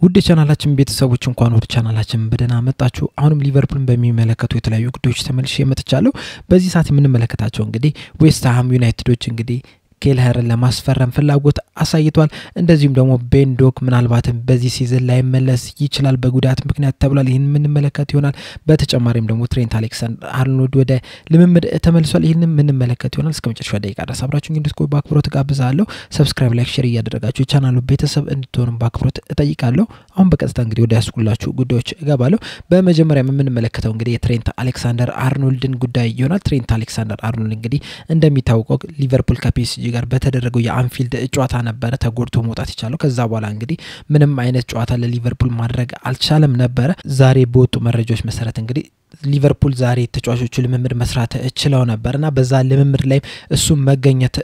ውድ ቻናላችን ቤተሰቦች እንኳን ወደ ቻናላችን በደህና መጣችሁ። አሁንም ሊቨርፑልን በሚመለከቱ የተለያዩ ጉዳዮች ተመልሼ መጥቻለሁ። በዚህ ሰዓት የምንመለከታቸው እንግዲህ ዌስት ሃም ዩናይትዶች እንግዲህ ኬልኸርን ለማስፈረም ፍላጎት አሳይቷል። እንደዚሁም ደግሞ ቤንዶክ ምናልባትም በዚህ ሲዝን ላይ መለስ ይችላል በጉዳት ምክንያት ተብሏል። ይሄን የምንመለከት ይሆናል። በተጨማሪም ደግሞ ትሬንት አሌክሳንደር-አርኖልድ ወደ ልምምድ ተመልሷል። ይሄን የምንመለከት ይሆናል። እስከመጨረሻው ደቂቃ ድረስ አብራችሁኝ እንድትቆዩ በአክብሮት ጋብዛለሁ። ሰብስክራይብ፣ ላይክ፣ ሼር እያደረጋችሁ ቻናሉ ቤተሰብ እንድትሆኑ በአክብሮት እጠይቃለሁ። አሁን በቀጥታ እንግዲህ ወደ ያስኩላችሁ ጉዳዮች እገባለሁ። በመጀመሪያ የምንመለከተው እንግዲህ የትሬንት አሌክሳንደር-አርኖልድን ጉዳይ ይሆናል። ትሬንት አሌክሳንደር-አርኖልድ እንግዲህ እንደሚታወቀው ሊቨርፑል ከፒኤስጂ ጋር በተደረገው የአንፊልድ ጨዋታ ነበር ተጎድቶ መውጣት ይቻላል። ከዛ በኋላ እንግዲህ ምንም አይነት ጨዋታ ለሊቨርፑል ማድረግ አልቻለም ነበር። ዛሬ በወጡ መረጃዎች መሰረት እንግዲህ ሊቨርፑል ዛሬ ተጫዋቾቹ ልምምድ መስራት እችለው ነበርና በዛ ልምምድ ላይ እሱ መገኘት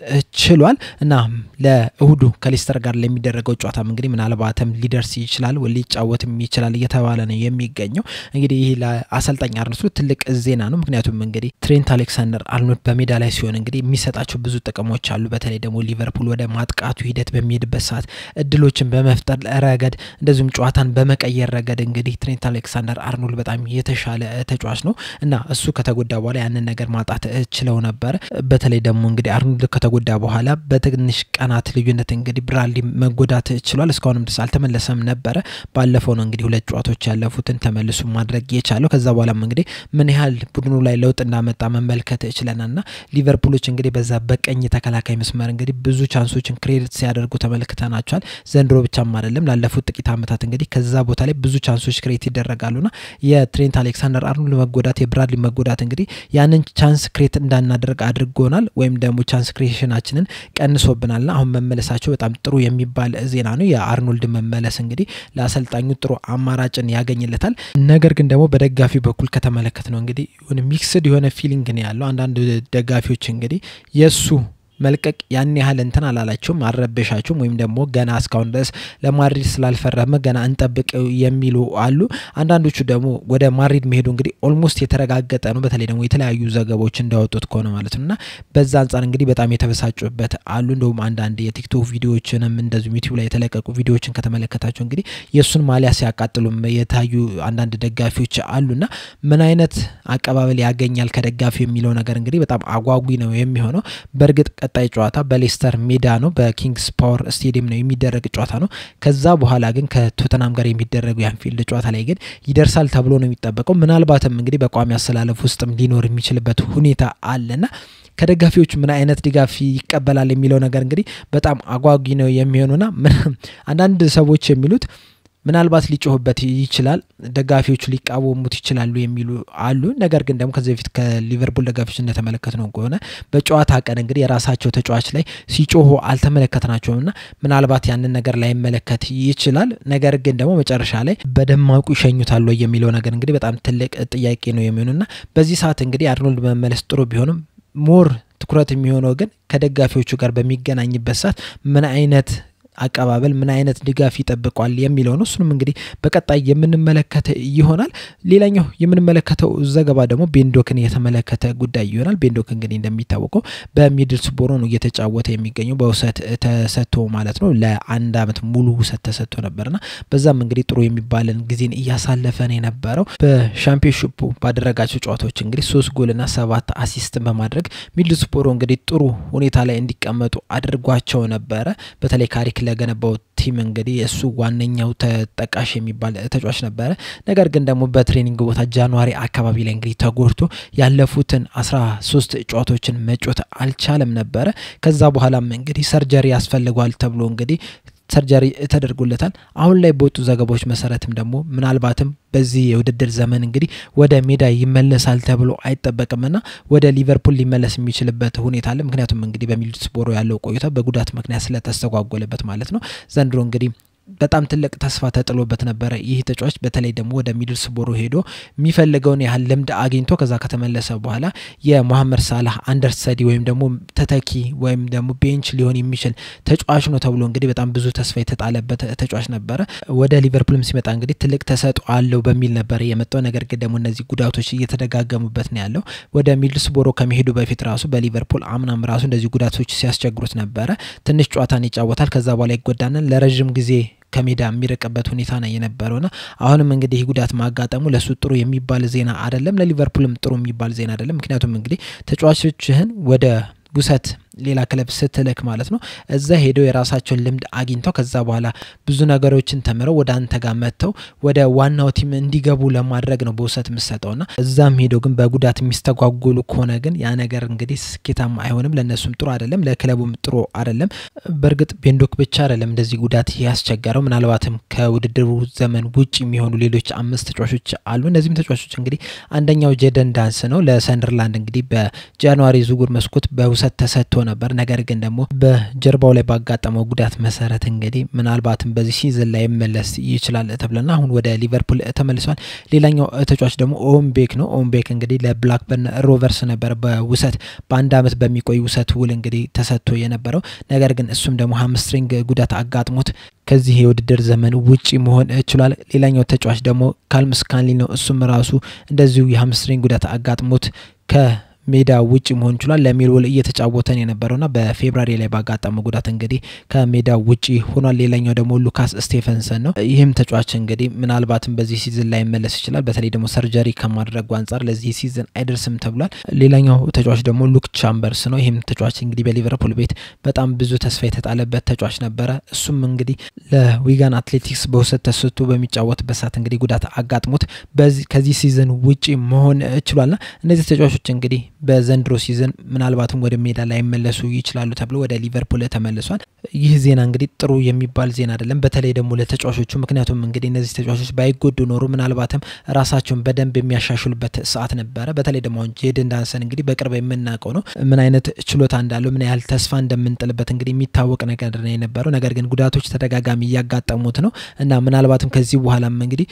ችሏል እና ለእሁዱ ከሌስተር ጋር ለሚደረገው ጨዋታ እንግዲህ ምናልባትም ሊደርስ ይችላል ወይ ሊጫወትም ይችላል እየተባለ ነው የሚገኘው። እንግዲህ ይሄ ለአሰልጣኝ አርነ ስሎት ትልቅ ዜና ነው። ምክንያቱም እንግዲህ ትሬንት አሌክሳንደር-አርኖልድ በሜዳ ላይ ሲሆን እንግዲህ የሚሰጣቸው ብዙ ጥቅሞች አሉ። በተለይ ደግሞ ሊቨርፑል ወደ ማጥቃቱ ሂደት በሚሄድበት ሰዓት እድሎችን በመፍጠር ረገድ እንደዚሁም ጨዋታን በመቀየር ረገድ እንግዲህ ትሬንት አሌክሳንደር-አርኖልድ በጣም የተሻለ ተጫዋች ነው እና እሱ ከተጎዳ በኋላ ያንን ነገር ማጣት ችለው ነበር። በተለይ ደግሞ እንግዲህ አርኖልድ ከተጎዳ በኋላ በትንሽ ቀናት ልዩነት እንግዲህ ብራድሊ መጎዳት ችሏል። እስካሁንም ድረስ አልተመለሰም ነበር። ባለፈው ነው እንግዲህ ሁለት ጨዋታዎች ያለፉትን ተመልሶ ማድረግ የቻለው። ከዛ በኋላም እንግዲህ ምን ያህል ቡድኑ ላይ ለውጥ እንዳመጣ መመልከት ይችላልና ሊቨርፑሎች እንግዲህ በዛ በቀኝ ተከላካይ መስመር እንግዲህ ብዙ ቻንሶችን ክሬዲት ሲያደርጉ ተመልክተናቸዋል። ዘንድሮ ብቻም አይደለም ላለፉት ጥቂት አመታት እንግዲህ ከዛ ቦታ ላይ ብዙ ቻንሶች ክሬዲት ይደረጋሉና የትሬንት አሌክሳንደር-አርኖልድ መጎዳት የብራድሊ መጎዳት እንግዲህ ያንን ቻንስ ክሬት እንዳናደርግ አድርጎናል ወይም ደግሞ ቻንስ ክሬሽናችንን ቀንሶብናልና አሁን መመለሳቸው በጣም ጥሩ የሚባል ዜና ነው። የአርኖልድ መመለስ እንግዲህ ለአሰልጣኙ ጥሩ አማራጭን ያገኝለታል። ነገር ግን ደግሞ በደጋፊ በኩል ከተመለከት ነው እንግዲህ ሚክስድ የሆነ ፊሊንግ ነው ያለው። አንዳንድ ደጋፊዎች እንግዲህ የሱ መልቀቅ ያን ያህል እንትን አላላቸውም አረበሻቸውም ወይም ደግሞ ገና እስካሁን ድረስ ለማድሪድ ስላልፈረመ ገና እንጠብቅ የሚሉ አሉ። አንዳንዶቹ ደግሞ ወደ ማድሪድ መሄዱ እንግዲህ ኦልሞስት የተረጋገጠ ነው። በተለይ ደግሞ የተለያዩ ዘገባዎች እንዳወጡት ከሆነ ማለት ነውና በዛ አንፃር እንግዲህ በጣም የተበሳጩበት አሉ። እንደውም አንዳንድ የቲክቶክ ቪዲዮዎችንም እንደዚሁ ዩቲዩብ ላይ የተለቀቁ ቪዲዮዎችን ከተመለከታቸው እንግዲህ የሱን ማሊያ ሲያቃጥሉም የታዩ አንዳንድ ደጋፊዎች አሉና ምን አይነት አቀባበል ያገኛል ከደጋፊው የሚለው ነገር እንግዲህ በጣም አጓጉ ነው የሚሆነው። በርግጥ ቀጣይ ጨዋታ በሌስተር ሜዳ ነው በኪንግስ ፓወር ስቴዲየም ነው የሚደረግ ጨዋታ ነው። ከዛ በኋላ ግን ከቶተናም ጋር የሚደረገው የአንፊልድ ጨዋታ ላይ ግን ይደርሳል ተብሎ ነው የሚጠበቀው። ምናልባትም እንግዲህ በቋሚ አሰላለፍ ውስጥም ሊኖር የሚችልበት ሁኔታ አለና ከደጋፊዎች ምን አይነት ድጋፍ ይቀበላል የሚለው ነገር እንግዲህ በጣም አጓጊ ነው የሚሆነውና አንዳንድ ሰዎች የሚሉት ምናልባት ሊጮህበት ይችላል ደጋፊዎቹ ሊቃወሙት ይችላሉ የሚሉ አሉ። ነገር ግን ደግሞ ከዚህ በፊት ከሊቨርፑል ደጋፊዎች እንደተመለከተነው ከሆነ በጨዋታ ቀን እንግዲህ የራሳቸው ተጫዋች ላይ ሲጮሁ አልተመለከተናቸውምና ምናልባት ያንን ነገር ላይ መለከት ይችላል። ነገር ግን ደግሞ መጨረሻ ላይ በደማቁ ይሸኙታል የሚለው ነገር እንግዲህ በጣም ትልቅ ጥያቄ ነው የሚሆነውና በዚህ ሰዓት እንግዲህ አርኖልድ መመለስ ጥሩ ቢሆንም ሞር ትኩረት የሚሆነው ግን ከደጋፊዎቹ ጋር በሚገናኝበት ሰዓት ምን አይነት አቀባበል ምን አይነት ድጋፍ ይጠብቋል የሚለው ነው። እሱንም እንግዲህ በቀጣይ የምንመለከተ ይሆናል። ሌላኛው የምንመለከተው ዘገባ ደግሞ ቤንዶክን የተመለከተ ጉዳይ ይሆናል። ቤንዶክ እንግዲህ እንደሚታወቀው በሚድልስብሮ ነው እየተጫወተ የሚገኘው በውሰት ተሰጥቶ ማለት ነው። ለአንድ አመት ሙሉ ውሰት ተሰጥቶ ነበርና በዛም እንግዲህ ጥሩ የሚባልን ጊዜን እያሳለፈ ነው የነበረው። በሻምፒዮንሺፑ ባደረጋቸው ጨዋታዎች እንግዲህ 3 ጎልና 7 አሲስት በማድረግ ሚድልስብሮ እንግዲህ ጥሩ ሁኔታ ላይ እንዲቀመጡ አድርጓቸው ነበረ። በተለይ ካሪክ ለገነባው ቲም እንግዲህ እሱ ዋነኛው ተጠቃሽ የሚባል ተጫዋች ነበረ። ነገር ግን ደግሞ በትሬኒንግ ቦታ ጃንዋሪ አካባቢ ላይ እንግዲህ ተጎድቶ ያለፉትን 13 ጨዋታዎችን መጫወት አልቻለም ነበረ። ከዛ በኋላም እንግዲህ ሰርጀሪ ያስፈልጋል ተብሎ እንግዲህ ሰርጀሪ ተደርጎለታል። አሁን ላይ በወጡ ዘገባዎች መሰረትም ደግሞ ምናልባትም በዚህ የውድድር ዘመን እንግዲህ ወደ ሜዳ ይመለሳል ተብሎ አይጠበቅምና ወደ ሊቨርፑል ሊመለስ የሚችልበት ሁኔታ አለ። ምክንያቱም እንግዲህ በሚድልስብሮ ያለው ቆይታ በጉዳት ምክንያት ስለተስተጓጎለበት ማለት ነው። ዘንድሮ እንግዲህ በጣም ትልቅ ተስፋ ተጥሎበት ነበር ይህ ተጫዋች። በተለይ ደግሞ ወደ ሚድልስብሮ ሄዶ የሚፈልገውን ያህል ልምድ አግኝቶ ከዛ ከተመለሰ በኋላ የሙሐመድ ሳላህ አንደርስተዲ ወይም ደግሞ ተተኪ ወይም ደግሞ ቤንች ሊሆን የሚችል ተጫዋች ነው ተብሎ እንግዲህ በጣም ብዙ ተስፋ የተጣለበት ተጫዋች ነበር። ወደ ሊቨርፑልም ሲመጣ እንግዲህ ትልቅ ተሰጥኦ አለው በሚል ነበር የመጣው። ነገር ግን ደግሞ እነዚህ ጉዳቶች እየተደጋገሙበት ነው ያለው። ወደ ሚድልስብሮ ከመሄዱ በፊት ራሱ በሊቨርፑል አምናም ራሱ እንደዚህ ጉዳቶች ሲያስቸግሩት ነበር። ትንሽ ጨዋታን ይጫወታል ከዛ በኋላ ይጎዳናል ለረጅም ጊዜ ከሜዳ የሚርቅበት ሁኔታ ነው የነበረውና አሁንም እንግዲህ ጉዳት ማጋጠሙ ለሱ ጥሩ የሚባል ዜና አይደለም ለሊቨርፑልም ጥሩ የሚባል ዜና አይደለም ምክንያቱም እንግዲህ ተጫዋቾችህን ወደ ጉሰት ሌላ ክለብ ስትልክ ማለት ነው እዛ ሄደው የራሳቸውን ልምድ አግኝተው ከዛ በኋላ ብዙ ነገሮችን ተምረው ወደ አንተ ጋር መተው ወደ ዋናው ቲም እንዲገቡ ለማድረግ ነው በውሰት መስጠውና እዛም ሄደው ግን በጉዳት የሚስተጓጎሉ ከሆነ ግን ያ ነገር እንግዲህ ስኬታማ አይሆንም ለነሱም ጥሩ አይደለም ለክለቡም ጥሩ አይደለም በርግጥ ቤንዶክ ብቻ አይደለም እንደዚህ ጉዳት ያስቸገረው ምናልባትም ከውድድሩ ዘመን ውጪ የሚሆኑ ሌሎች 5 ተጫዋቾች አሉ እነዚህም ተጫዋቾች እንግዲህ አንደኛው ጄደን ዳንስ ነው ለሰንደርላንድ እንግዲህ በጃንዋሪ ዝውውር መስኮት በውሰት ተሰጥቶ ነበር ነገር ግን ደግሞ በጀርባው ላይ ባጋጠመው ጉዳት መሰረት እንግዲህ ምናልባትም በዚህ ሲዝን ላይ መለስ ይችላል ተብለና አሁን ወደ ሊቨርፑል ተመልሷል ሌላኛው ተጫዋች ደግሞ ኦምቤክ ነው ኦምቤክ እንግዲህ ለብላክበርን ሮቨርስ ነበር በውሰት በአንድ አመት በሚቆይ ውሰት ውል እንግዲህ ተሰጥቶ የነበረው ነገር ግን እሱም ደግሞ ሃምስትሪንግ ጉዳት አጋጥሞት ከዚህ የውድድር ዘመን ውጪ መሆን ይችላል ሌላኛው ተጫዋች ደግሞ ካልም ስካንሊ ነው እሱም ራሱ እንደዚሁ የሃምስትሪንግ ጉዳት አጋጥሞት ሜዳ ውጪ መሆን ይችላል ለሚልወል እየተጫወተን የነበረውና በፌብራሪ ላይ ባጋጠመው ጉዳት እንግዲህ ከሜዳ ውጪ ሆኗል ሌላኛው ደግሞ ሉካስ ስቴፈንሰን ነው ይህም ተጫዋች እንግዲህ ምናልባትም በዚህ ሲዝን ላይ መለስ ይችላል በተለይ ደግሞ ሰርጀሪ ከማድረግ አንፃር ለዚህ ሲዝን አይደርስም ተብሏል ሌላኛው ተጫዋች ደግሞ ሉክ ቻምበርስ ነው ይህም ተጫዋች እንግዲህ በሊቨርፑል ቤት በጣም ብዙ ተስፋ የተጣለበት ተጫዋች ነበረ እሱም እንግዲህ ለዊጋን አትሌቲክስ በውሰት ተሰጥቶ በሚጫወትበት ሰዓት እንግዲህ ጉዳት አጋጥሞት ከዚህ ሲዝን ውጪ መሆን ይችላልና እነዚህ ተጫዋቾች እንግዲህ በዘንድሮ ሲዝን ምናልባትም ወደ ሜዳ ላይ መለሱ ይችላሉ ተብሎ ወደ ሊቨርፑል ተመልሷል ይህ ዜና እንግዲህ ጥሩ የሚባል ዜና አይደለም በተለይ ደግሞ ለተጫዋቾቹ ምክንያቱም እንግዲህ እነዚህ ተጫዋቾች ባይጎዱ ኖሮ ምናልባትም ራሳቸውን በደንብ የሚያሻሽሉበት ሰዓት ነበረ በተለይ ደግሞ ጄደን ዳንሰን እንግዲህ በቅርብ የምናውቀው ነው ምን አይነት ችሎታ እንዳለው ምን ያህል ተስፋ እንደምንጥልበት እንግዲህ የሚታወቅ ነገር ነው የነበረው ነገር ግን ጉዳቶች ተደጋጋሚ ያጋጠሙት ነው እና ምናልባትም ከዚህ በኋላም እንግዲህ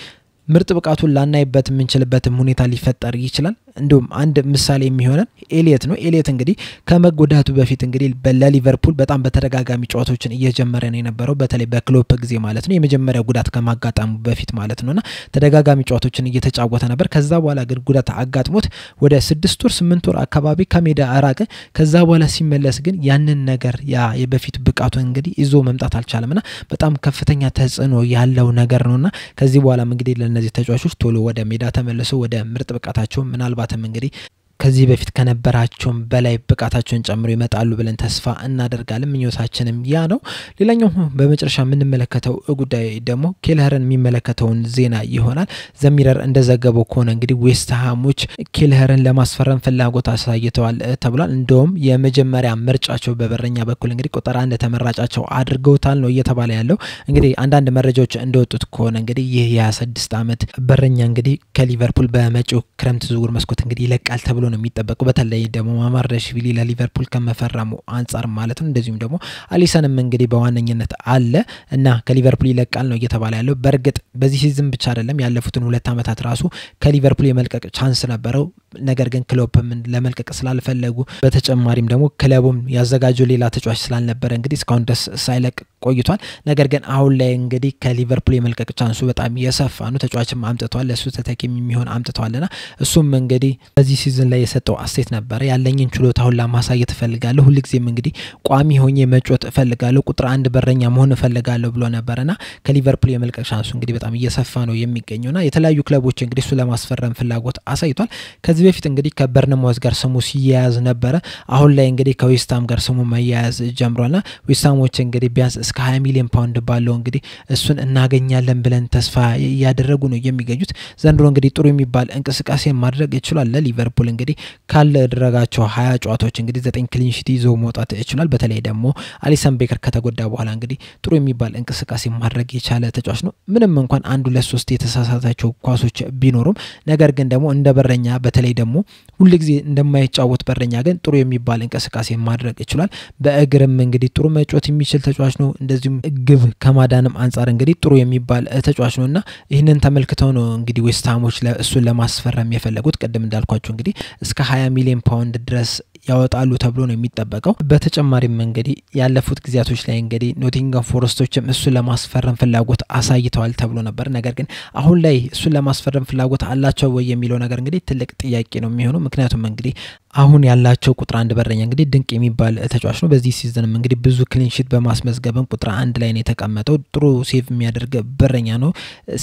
ምርጥ ብቃቱን ላናይበት የምንችልበትም ሁኔታ ሊፈጠር ይችላል እንደውም አንድ ምሳሌ የሚሆነን ኤሊየት ነው ኤሊየት እንግዲህ ከመጎዳቱ በፊት እንግዲህ ለሊቨርፑል በጣም በተደጋጋሚ ጨዋታዎችን እየጀመረ ነው የነበረው በተለይ በክሎፕ ጊዜ ማለት ነው የመጀመሪያ ጉዳት ከማጋጣሙ በፊት ማለት ነውና ተደጋጋሚ ጨዋታዎችን እየተጫወተ ነበር ከዛ በኋላ ግን ጉዳት አጋጥሞት ወደ 6 ወር 8 ወር አካባቢ ከሜዳ አራቀ ከዛ በኋላ ሲመለስ ግን ያንን ነገር ያ የበፊት ብቃቱን እንግዲህ ይዞ መምጣት አልቻለምና በጣም ከፍተኛ ተጽዕኖ ያለው ነገር ነውና ከዚህ በኋላ እንግዲህ ለነዚህ ተጫዋቾች ቶሎ ወደ ሜዳ ተመልሰው ወደ ምርጥ ብቃታቸው ምናልባትም እንግዲህ ከዚህ በፊት ከነበራቸው በላይ ብቃታቸውን ጨምሮ ይመጣሉ ብለን ተስፋ እናደርጋለን ምኞታችንም ያ ነው ሌላኛው በመጨረሻ የምንመለከተው ጉዳይ ደግሞ ኬልኸርን የሚመለከተውን ዜና ይሆናል ዘሚረር እንደዘገበው ከሆነ እንግዲህ ዌስት ሃሞች ኬልኸርን ለማስፈረም ፍላጎት አሳይተዋል ተብሏል እንደውም የመጀመሪያ ምርጫቸው በበረኛ በኩል እንግዲህ ቁጥር 1 ተመራጫቸው አድርገውታል ነው እየተባለ ያለው እንግዲህ አንዳንድ መረጃዎች እንደወጡት ከሆነ እንግዲህ ይህ የ26 አመት በረኛ እንግዲህ ከሊቨርፑል በመጪው ክረምት ዝውውር መስኮት እንግዲህ ይለቃል ተብሎ ነው የሚጠበቀው በተለይ ደግሞ ማማርዳሽቪሊ ለሊቨርፑል ከመፈረሙ አንፃር ማለት ነው እንደዚሁም ደግሞ አሊሰንም እንግዲህ በዋነኝነት አለ እና ከሊቨርፑል ይለቃል ነው እየተባለ ያለው በርግጥ በዚህ ሲዝን ብቻ አይደለም ያለፉትን 2 አመታት ራሱ ከሊቨርፑል የመልቀቅ ቻንስ ነበረው ነገር ግን ክሎፕም ለመልቀቅ ስላልፈለጉ በተጨማሪም ደግሞ ክለቡም ያዘጋጀው ሌላ ተጫዋች ስላልነበረ እንግዲህ እስካሁን ድረስ ሳይለቅ ቆይቷል ነገር ግን አሁን ላይ እንግዲህ ከሊቨርፑል የመልቀቅ ቻንሱ በጣም የሰፋ ነው ተጫዋችም አምጥቷል ለሱ ተተኪም የሚሆን አምጥቷልና እሱም እንግዲህ በዚህ ሲዝን ላይ የሰጠው አስተያየት ነበር ያለኝን ችሎታውን ለማሳየት ፈልጋለሁ ሁሉ ጊዜም እንግዲህ ቋሚ ሆኜ መጫወት ፈልጋለሁ ቁጥር 1 በረኛ መሆን ፈልጋለሁ ብሎ ነበርና ከሊቨርፑል የመልቀቅ ቻንሱ እንግዲህ በጣም እየሰፋ ነው የሚገኘውና የተለያዩ ክለቦች እንግዲህ እሱ ለማስፈረም ፍላጎት አሳይቷል ከዚህ በፊት እንግዲህ ከበርነማውዝ ጋር ስሙ ሲያያዝ ነበር አሁን ላይ እንግዲህ ከዌስትሃም ጋር ስሙ መያያዝ ጀምሯልና ዌስትሃሞች እንግዲህ ቢያንስ እስከ 20 ሚሊዮን ፓውንድ ባለው እንግዲህ እሱን እናገኛለን ብለን ተስፋ ያደረጉ ነው የሚገኙት ዘንድሮ እንግዲህ ጥሩ የሚባል እንቅስቃሴ ማድረግ ይችላል ለሊቨርፑል እንግዲህ ካለደረጋቸው 20 ጨዋታዎች እንግዲህ 9 ክሊን ሺት ይዞ መውጣት ይችላል በተለይ ደግሞ አሊሰን ቤከር ከተጎዳ በኋላ እንግዲህ ጥሩ የሚባል እንቅስቃሴ ማድረግ የቻለ ተጫዋች ነው ምንም እንኳን 1-2-3 የተሳሳታቸው ኳሶች ቢኖሩም ነገር ግን ደግሞ እንደ በረኛ በተለይ ደግሞ ሁሉ ጊዜ እንደማይጫወት በረኛ ግን ጥሩ የሚባል እንቅስቃሴ ማድረግ ይችላል በእግርም እንግዲህ ጥሩ መጫወት የሚችል ተጫዋች ነው እንደዚሁም ግብ ከማዳንም አንፃር እንግዲህ ጥሩ የሚባል ተጫዋች ነውና ይሄንን ተመልክተው ነው እንግዲህ ዌስትሃሞች እሱን ለማስፈረም የፈለጉት ቀደም እንዳልኳችሁ እንግዲህ እስከ 20 ሚሊዮን ፓውንድ ድረስ ያወጣሉ ተብሎ ነው የሚጠበቀው በተጨማሪም እንግዲህ ያለፉት ጊዜያቶች ላይ እንግዲህ ኖቲንጋም ፎረስቶችም እሱን ለማስፈረም ፍላጎት አሳይተዋል ተብሎ ነበር ነገር ግን አሁን ላይ እሱን ለማስፈረም ፍላጎት አላቸው ወይ የሚለው ነገር እንግዲህ ትልቅ ጥያቄ ነው የሚሆነው ምክንያቱም እንግዲህ አሁን ያላቸው ቁጥር 1 በረኛ እንግዲህ ድንቅ የሚባል ተጫዋች ነው በዚህ ሲዝንም እንግዲህ ብዙ ክሊን ሺት በማስመዝገብም ቁጥር 1 ላይ ነው የተቀመጠው ጥሩ ሴቭ የሚያደርግ በረኛ ነው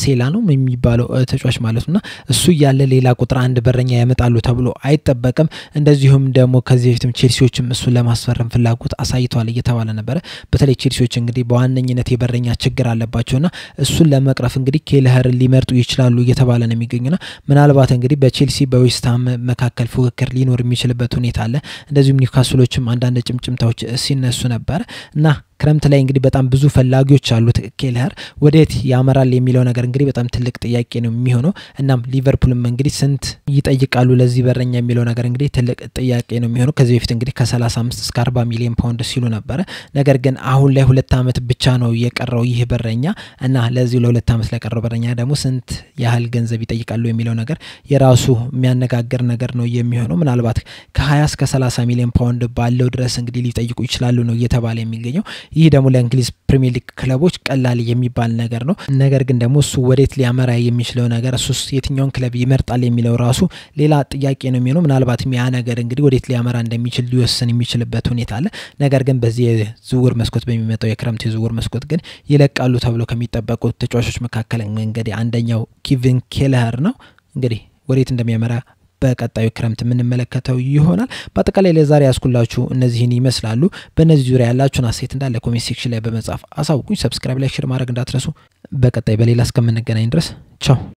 ሴላ ነው የሚባለው ተጫዋች ማለት ነውና እሱ ያለ ሌላ ቁጥር 1 በረኛ ያመጣሉ ተብሎ አይጠበቅም እንደዚሁም ደግሞ ከዚህ በፊትም ቼልሲዎችም እሱን ለማስፈረም ፍላጎት አሳይተዋል እየተባለ ነበር በተለይ ቼልሲዎች እንግዲህ በዋነኝነት የበረኛ ችግር አለባቸውና እሱን ለመቅረፍ እንግዲህ ኬልኸር ሊመርጡ ይችላሉ እየተባለ ነው የሚገኙና ምናልባት እንግዲህ በቼልሲ በዌስትሃም መካከል ፉክክር ሊኖር የሚችልበት ሁኔታ አለ እንደዚሁም ኒውካስሎችም አንዳንድ ጭምጭምታዎች ሲነሱ ነበር እና ክረምት ላይ እንግዲህ በጣም ብዙ ፈላጊዎች አሉት ኬልኸር ወዴት ያመራል የሚለው ነገር እንግዲህ በጣም ትልቅ ጥያቄ ነው የሚሆነው እናም ሊቨርፑልም እንግዲህ ስንት ይጠይቃሉ ለዚህ በረኛ የሚለው ነገር እንግዲህ ትልቅ ጥያቄ ነው የሚሆነው ከዚህ በፊት እንግዲህ ከ35 እስከ 40 ሚሊዮን ፓውንድ ሲሉ ነበር ነገር ግን አሁን ላይ 2 አመት ብቻ ነው የቀረው ይህ በረኛ እና ለዚህ ለ2 አመት ለቀረው በረኛ ደግሞ ስንት ያህል ገንዘብ ይጠይቃሉ የሚለው ነገር የራሱ የሚያነጋግር ነገር ነው የሚሆነው ምናልባት ከ20 እስከ 30 ሚሊዮን ፓውንድ ባለው ድረስ እንግዲህ ሊጠይቁ ይችላሉ ነው እየተባለ የሚገኘው ይህ ደግሞ ለእንግሊዝ ፕሪሚየር ሊግ ክለቦች ቀላል የሚባል ነገር ነው ነገር ግን ደግሞ እሱ ወዴት ሊያመራ የሚችለው ነገር እሱስ የትኛውን ክለብ ይመርጣል የሚለው ራሱ ሌላ ጥያቄ ነው የሚሆነው ምናልባት ያ ነገር እንግዲህ ወዴት ሊያመራ እንደሚችል ሊወሰን የሚችልበት ሁኔታ አለ ነገር ግን በዚህ ዝውውር መስኮት በሚመጣው የክረምት ዝውውር መስኮት ግን ይለቃሉ ተብሎ ከሚጠበቁት ተጫዋቾች መካከል እንግዲህ አንደኛው ኬቪን ኬልኸር ነው እንግዲህ ወዴት እንደሚያመራ በቀጣዩ ክረምት ምንመለከተው ይሆናል በአጠቃላይ ለዛሬ ያስኩላችሁ እነዚህን ይመስላሉ በእነዚህ ዙሪያ ያላችሁን አስተያየት እንዳለ ኮሜንት ሴክሽን ላይ በመጻፍ አሳውቁኝ ሰብስክራይብ ላይክ ሼር ማድረግ እንዳትረሱ በቀጣይ በሌላ እስከምንገናኝ ድረስ ቻው